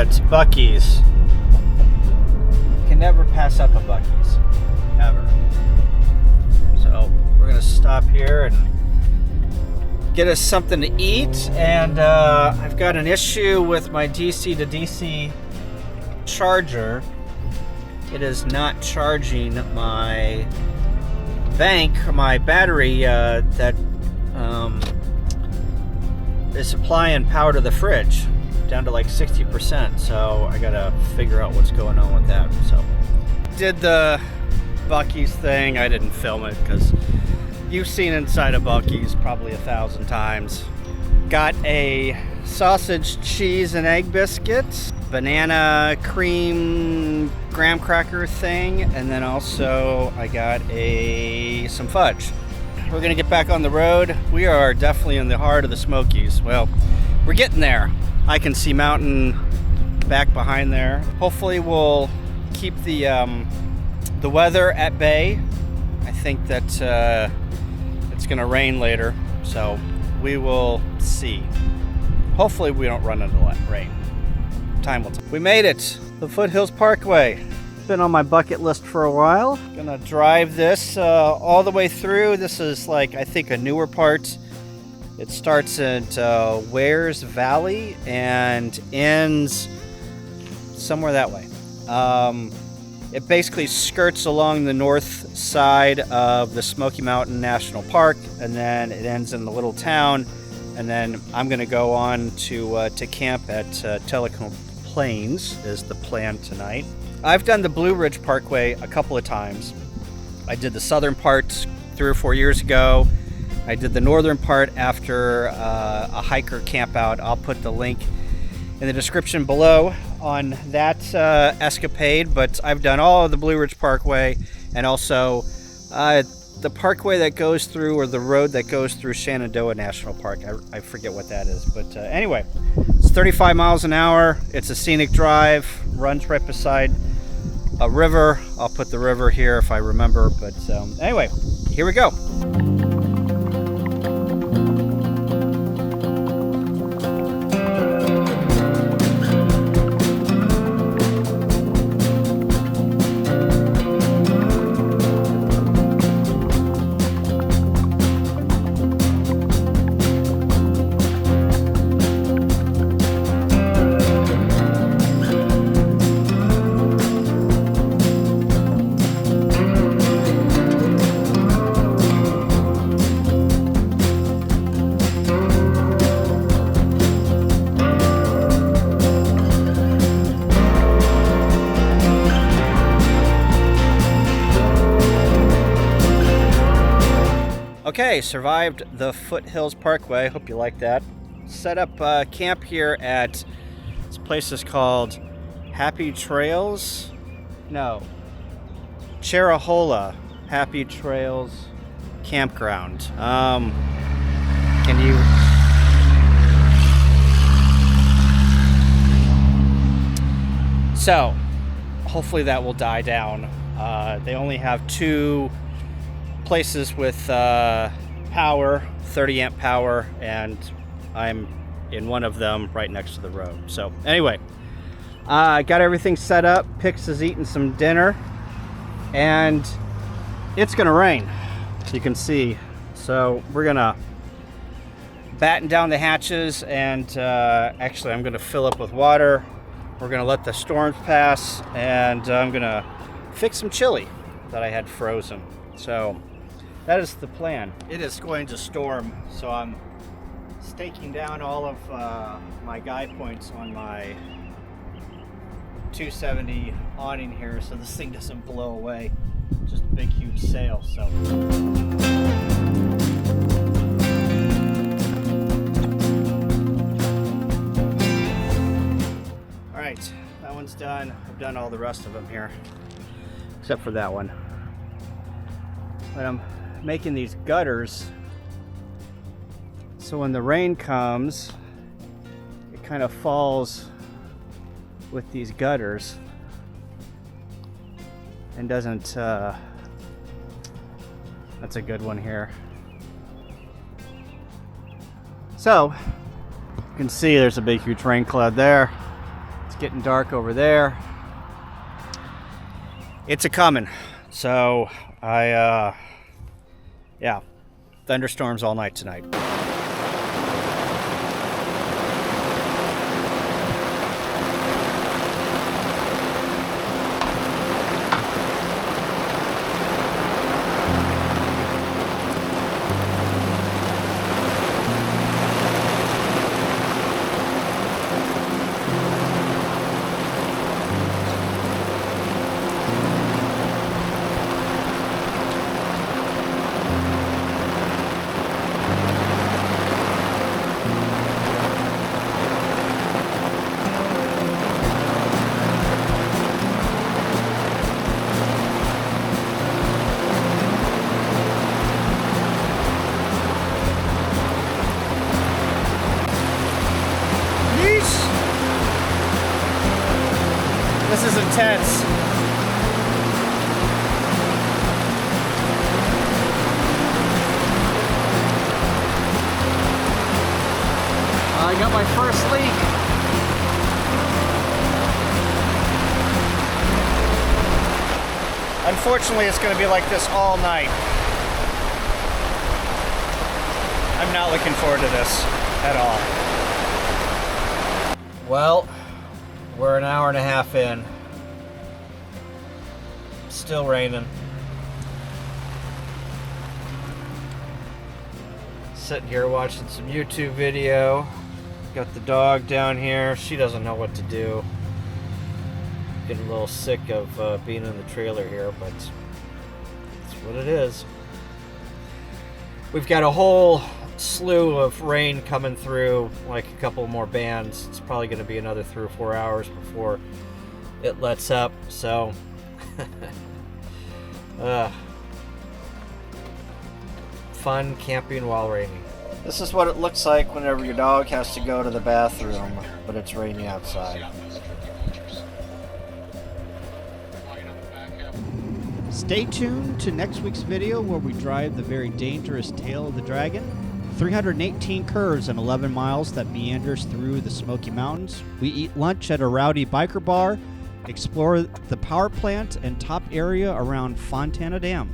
at Buc-ee's. Can never pass up a Buc-ee's, ever. So we're gonna stop here and get us something to eat. And I've got an issue with my DC to DC charger. It is not charging my bank, my battery that is supplying power to the fridge, down to like 60%. So I gotta figure out what's going on with that. So did the Buc-ee's thing. I didn't film it because you've seen inside a Buc-ee's probably 1,000 times. Got a sausage, cheese, and egg biscuits, banana cream graham cracker thing, and then also I got some fudge. We're gonna get back on the road. We are definitely in the heart of the Smokies. Well, we're getting there. I can see mountain back behind there. Hopefully we'll keep the weather at bay. I think that it's gonna rain later, so we will see. Hopefully we don't run into rain. Time will tell. We made it, the Foothills Parkway. Been on my bucket list for a while. Gonna drive this all the way through. This is like, I think, a newer part. It starts at Wares Valley and ends somewhere that way. It basically skirts along the north side of the Smoky Mountain National Park, and then it ends in the little town. And then I'm gonna go on to camp at Telecom Plains is the plan tonight. I've done the Blue Ridge Parkway a couple of times. I did the southern part 3 or 4 years ago. I did the northern part after a hiker camp out. I'll put the link in the description below on that escapade, but I've done all of the Blue Ridge Parkway and also the parkway that goes through, or the road that goes through Shenandoah National Park. I forget what that is, but anyway, it's 35 miles an hour. It's a scenic drive, runs right beside a river. I'll put the river here if I remember, but anyway, here we go. Okay, survived the Foothills Parkway. Hope you like that. Set up camp here at this place is called Happy Trails. No, Cherahola Happy Trails Campground. Can you? So, hopefully that will die down. They only have 2 places with power, 30 amp power, and I'm in one of them right next to the road. So anyway, I got everything set up. Pix is eating some dinner, and it's gonna rain, you can see. So we're gonna batten down the hatches, and actually I'm gonna fill up with water. We're gonna let the storms pass, and I'm gonna fix some chili that I had frozen. So that is the plan. It is going to storm, so I'm staking down all of my guide points on my 270 awning here so this thing doesn't blow away. Just a big huge sail. So all right, that one's done. I've done all the rest of them here except for that one. But I'm making these gutters so when the rain comes it kind of falls with these gutters and doesn't that's a good one here. So you can see there's a big huge rain cloud there. It's getting dark over there. It's a coming. So yeah, thunderstorms all night tonight. This is intense. I got my first leak. Unfortunately, it's going to be like this all night. I'm not looking forward to this at all. Well, we're an hour and a half in. Still raining. Sitting here watching some YouTube video. Got the dog down here. She doesn't know what to do. Getting a little sick of being in the trailer here, but it's what it is. We've got a whole slew of rain coming through, like a couple more bands. It's probably going to be another 3 or 4 hours before it lets up, so fun camping while raining. This is what it looks like whenever your dog has to go to the bathroom, but it's raining outside. Stay tuned to next week's video where we drive the very dangerous Tail of the Dragon. 318 curves and 11 miles that meanders through the Smoky Mountains. We eat lunch at a rowdy biker bar, explore the power plant and top area around Fontana Dam.